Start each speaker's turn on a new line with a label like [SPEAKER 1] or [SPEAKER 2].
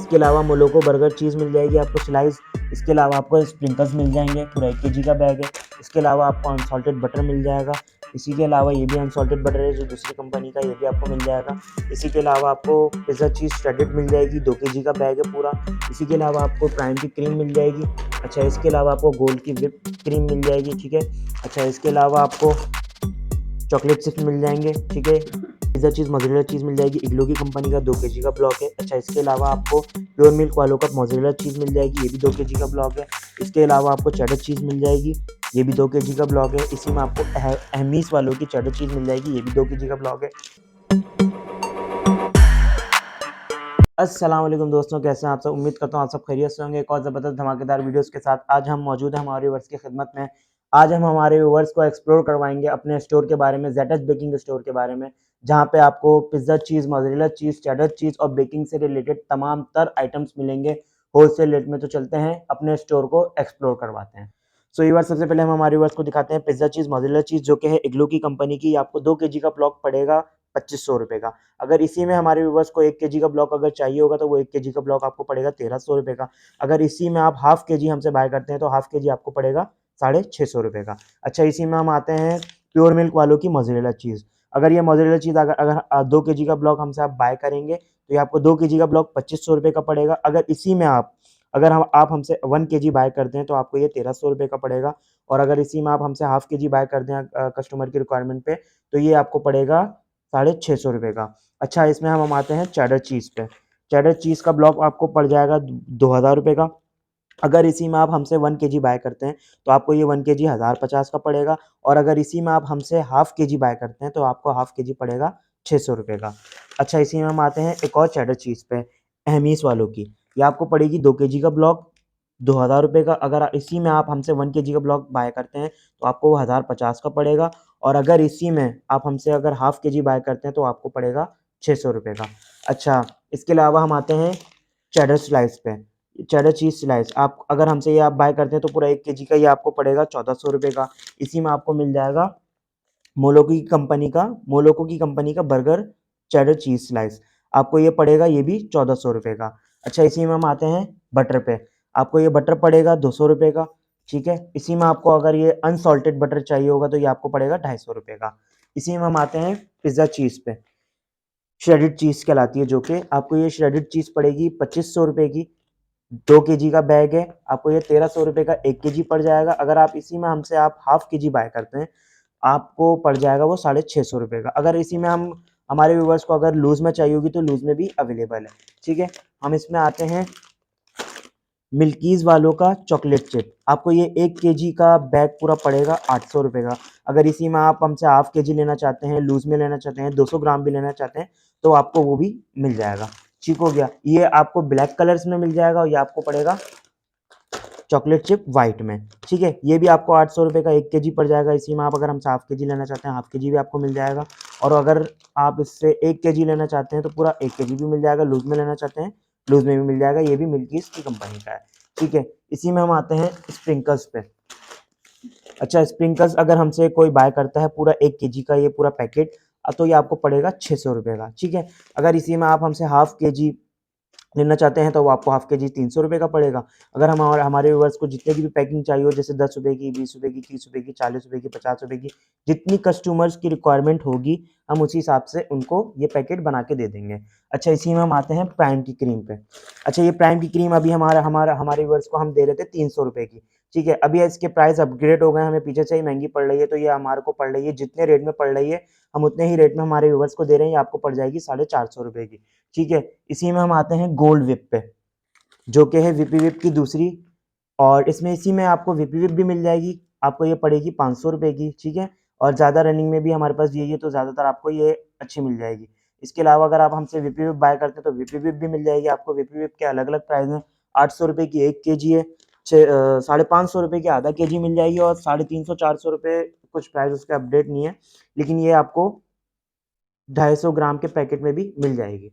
[SPEAKER 1] इसके अलावा मोलोको बर्गर चीज़ मिल जाएगी आपको स्लाइस। इसके अलावा आपको स्प्रिंकल्स मिल जाएंगे, पूरा 1 केजी का बैग है। इसके अलावा आपको अनसॉल्टेड बटर मिल जाएगा। इसी के अलावा ये भी अनसॉल्टेड बटर है जो दूसरी कंपनी का, ये भी आपको मिल जाएगा। इसी के अलावा आपको पिज़्ज़ा चीज़ श्रेडेड मिल जाएगी, 2 केजी का बैग है पूरा। इसी के अलावा आपको प्राइम की क्रीम मिल जाएगी। अच्छा, इसके अलावा आपको गोल्ड की व्हिप क्रीम मिल जाएगी, ठीक है। अच्छा, इसके अलावा आपको चॉकलेट चिप्स मिल जाएंगे, ठीक है। पिज़्ज़ा चीज़ मोज़रेला चीज़ मिल जाएगी, इग्लो की कंपनी का 2 केजी का ब्लॉक है। अच्छा, इसके अलावा आपको प्योर मिल्क वालों का मोज़रेला चीज़ मिल जाएगी, ये भी 2 केजी का ब्लॉक है। इसके अलावा आपको चेडर चीज़ मिल जाएगी, ये भी 2 केजी का ब्लॉक है। इसी में आपको एहमीस वालों की चेडर चीज़ मिल जाएगी, ये भी 2 केजी का ब्लॉक है। अस्सलाम वालेकुम दोस्तों, कैसे हैं आप सब। उम्मीद करता हूँ आप सब खैरियत से होंगे। एक और ज़बरदस्त धमाकेदार वीडियोस के साथ आज हम मौजूद हैं हमारे व्यूअर्स की खिदमत में। आज हम हमारे व्यूअर्स को एक्सप्लोर करवाएंगे अपने स्टोर के बारे में, जेटस बेकिंग स्टोर के बारे में, जहाँ पे आपको पिज़्ज़ा चीज़, मोज़रेला चीज़, चेडर चीज़ और बेकिंग से रिलेटेड तमाम तर आइटम्स मिलेंगे होलसेल रेट में। तो चलते हैं अपने स्टोर को एक्सप्लोर करवाते हैं। सो व्यूअर्स, सबसे पहले हम हमारे व्यूअर्स को दिखाते हैं पिज़्ज़ा चीज़, मोज़रेला चीज़, जो कि है इग्लो की कंपनी की। आपको 2 केजी का ब्लॉक पड़ेगा 2500 रुपये का। अगर इसी में हमारे व्यूअर्स को 1 केजी का ब्लॉक अगर चाहिए होगा तो वो 1 केजी का ब्लॉक आपको पड़ेगा 1300 रुपये का। अगर इसी में आप हाफ केजी हमसे बाय करते हैं तो हाफ केजी आपको पड़ेगा 650 रुपये का। अच्छा, इसी में हम आते हैं प्योर मिल्क वालों की मोज़रेला चीज़। अगर ये मोज़रेला चीज़ अगर अगर 2 केजी का ब्लॉक हमसे आप बाय करेंगे तो ये आपको 2 केजी का ब्लॉक 2500 रुपये का पड़ेगा। अगर इसी में आप हमसे 1 केजी बाय करते हैं तो आपको ये 1300 रुपये का पड़ेगा। और अगर इसी में आप हमसे हाफ केजी बाय करते हैं कस्टमर की रिक्वायरमेंट पे तो ये आपको पड़ेगा 650 रुपये का। अच्छा, इसमें हम आते हैं चेडर चीज़ पे। चेडर चीज़ का ब्लॉक आपको पड़ जाएगा 2000 रुपये का। अगर इसी में आप हमसे 1 केजी बाय करते हैं तो आपको ये 1 केजी 1050 का पड़ेगा। और अगर इसी में आप हमसे हाफ केजी बाय करते हैं तो आपको हाफ केजी पड़ेगा 600 रुपये का। अच्छा, इसी में हम आते हैं एक और चेडर चीज़ पे, एहमीस वालों की। ये आपको पड़ेगी 2 केजी का ब्लॉक 2000 रुपये का। अगर इसी में आप हमसे 1 केजी का ब्लॉक बाय करते हैं तो आपको वो 1050 का पड़ेगा। और अगर इसी में आप हमसे अगर हाफ केजी बाय करते हैं तो आपको पड़ेगा 600 रुपये का। अच्छा, इसके अलावा हम आते हैं चेडर स्लाइस पे। चेडर चीज़ स्लाइस आप अगर हमसे ये आप बाय करते हैं तो पूरा 1 केजी का ये आपको पड़ेगा 1400 रुपये का। इसी में आपको मिल जाएगा मोलोको की कंपनी का बर्गर चेडर चीज़ स्लाइस। आपको ये पड़ेगा ये भी 1400 रुपये का। अच्छा, इसी में हम आते हैं बटर पे। आपको ये बटर पड़ेगा 200 रुपये का, ठीक है। इसी में आपको अगर ये अनसॉल्टेड बटर चाहिए होगा तो ये आपको पड़ेगा 250 रुपये का। इसी में हम आते हैं पिज़्ज़ा चीज़ पे। श्रेडेड चीज़ कहलाती है, जो कि आपको ये श्रेडेड चीज़ पड़ेगी 2500 रुपये की। 2 केजी का बैग है, आपको ये 1300 रुपये का 1 केजी पड़ जाएगा। अगर आप इसी में हमसे आप हाफ केजी बाय करते हैं, आपको पड़ जाएगा वो 650 रुपये का। अगर इसी में हम हमारे व्यूअर्स को अगर लूज़ में चाहिए होगी तो लूज़ में भी अवेलेबल है, ठीक है। हम इसमें आते हैं मिल्कीज़ वालों का चॉकलेट चिप। आपको ये 1 केजी का बैग पूरा पड़ेगा 800 रुपये का। अगर इसी में आप हमसे हाफ केजी लेना चाहते हैं, लूज़ में लेना चाहते हैं, 200 ग्राम भी लेना चाहते हैं तो आपको वो भी मिल जाएगा, ठीक हो गया। ये आपको ब्लैक कलर्स में मिल जाएगा और ये आपको पड़ेगा चॉकलेट चिप वाइट में, ठीक है। ये भी आपको 800 रुपये का 1 केजी पड़ जाएगा। इसी में आप अगर हमसे हाफ केजी लेना चाहते हैं, हाफ केजी भी आपको मिल जाएगा। और अगर आप इससे 1 केजी लेना चाहते हैं तो पूरा 1 केजी भी मिल जाएगा। लूज़ में लेना चाहते हैं, लूज़ में भी मिल जाएगा। ये भी मिल्कीज़ की कंपनी का है, ठीक है। इसी में हम आते हैं स्प्रिंकल्स पे। अच्छा, स्प्रिंकल्स अगर हमसे कोई बाय करता है पूरा 1 केजी का ये पूरा पैकेट, तो ये आपको पड़ेगा 600 रुपये का, ठीक है। अगर इसी में आप हमसे हाफ केजी लेना चाहते हैं तो वो आपको हाफ केजी 300 रुपये का पड़ेगा। अगर हमारे व्यूअर्स को जितने की भी पैकिंग चाहिए हो, जैसे 10 रुपये की, 20 रुपये की, 30 रुपये की, 40 रुपये की, 50 रुपये की, जितनी कस्टमर्स की रिक्वायरमेंट होगी हम उसी हिसाब से उनको ये पैकेट बना के दे देंगे। अच्छा, इसी में हम आते हैं प्राइम की क्रीम पे। अच्छा, ये प्राइम की क्रीम अभी हमारे व्यूअर्स को हम दे रहे थे 300 रुपये की, ठीक है। अभी इसके प्राइस अपग्रेड हो गए, हमें पीछे से ही महंगी पड़ रही है, तो ये हमारे को पड़ रही है जितने रेट में पड़ रही है हम उतने ही रेट में हमारे व्यूअर्स को दे रहे हैं। ये आपको पड़ जाएगी 450 रुपये की, ठीक है। इसी में हम आते हैं गोल्ड विप पे, जो कि है वीपी विप की दूसरी। और इसमें इसी में आपको वीपी विप भी मिल जाएगी, आपको ये पड़ेगी 500 रुपये की, ठीक है। और ज़्यादा रनिंग में भी हमारे पास यही है तो ज़्यादातर आपको ये अच्छी मिल जाएगी। इसके अलावा अगर आप हमसे वीपी विप बाय करते हैं तो वीपी विप भी मिल जाएगी आपको। वीपी विप के अलग अलग प्राइस हैं, 800 रुपये की 1 केजी है, 550 रुपये की आधा केजी मिल जाएगी, और 350 400 रुपये कुछ प्राइस उसके अपडेट नहीं है, लेकिन ये आपको 250 ग्राम के पैकेट में भी मिल जाएगी।